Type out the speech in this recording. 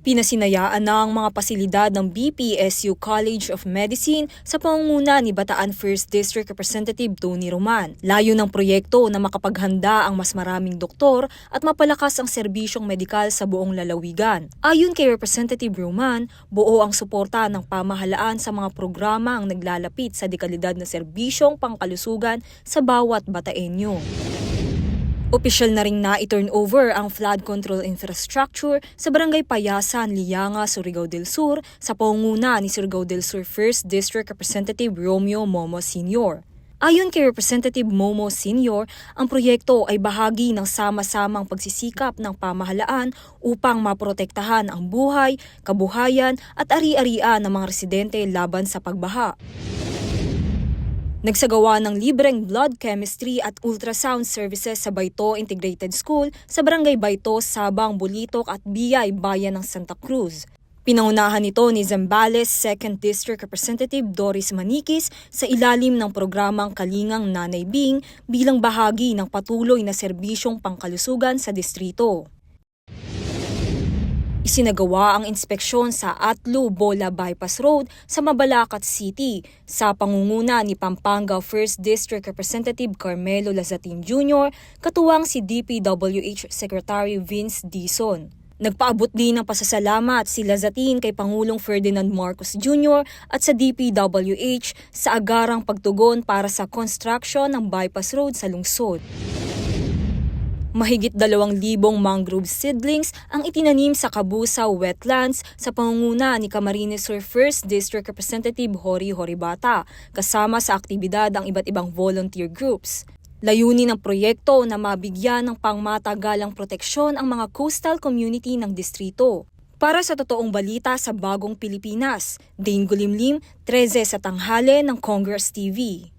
Pinasinayaan na ang mga pasilidad ng BPSU College of Medicine sa pangunguna ni Bataan 1st District Representative Tony Roman. Layo ng proyekto na makapaghanda ang mas maraming doktor at mapalakas ang serbisyong medikal sa buong lalawigan. Ayon kay Representative Roman, buo ang suporta ng pamahalaan sa mga programa ang naglalapit sa dekalidad na serbisyong pangkalusugan sa bawat Bataenyo. Opisyal na ring na-turn over ang flood control infrastructure sa Barangay Payasan, Lianga, Surigao del Sur sa pangunguna ni Surigao del Sur 1st District Representative Romeo Momo Sr. Ayon kay Representative Momo Sr., ang proyekto ay bahagi ng sama-samang pagsisikap ng pamahalaan upang maprotektahan ang buhay, kabuhayan at ari-arian ng mga residente laban sa pagbaha. Nagsagawa ng libreng blood chemistry at ultrasound services sa Baito Integrated School sa Barangay Baito, Sabang, Bulitok at Biyay, Bayan ng Santa Cruz. Pinangunahan nito ni Zambales 2nd District Representative Doris Maniquis sa ilalim ng programang Kalingang Nanay Bing bilang bahagi ng patuloy na serbisyong pangkalusugan sa distrito. Isinagawa ang inspeksyon sa Atlu-Bola Bypass Road sa Mabalacat City sa pangunguna ni Pampanga 1st District Representative Carmelo Lazatin Jr., katuwang si DPWH Secretary Vince Dizon. Nagpaabot din ng pasasalamat si Lazatin kay Pangulong Ferdinand Marcos Jr. at sa DPWH sa agarang pagtugon para sa construction ng bypass road sa lungsod. Mahigit 2,000 mangrove seedlings ang itinanim sa Kabusaw Wetlands sa pangunguna ni Camarines Sur 1st District Representative Jory Horibata, kasama sa aktibidad ang iba't ibang volunteer groups. Layunin ng proyekto na mabigyan ng pangmatagalang proteksyon ang mga coastal community ng distrito. Para sa totoong balita sa Bagong Pilipinas, Dane Gulimlim, 13 sa tanghali ng Congress TV.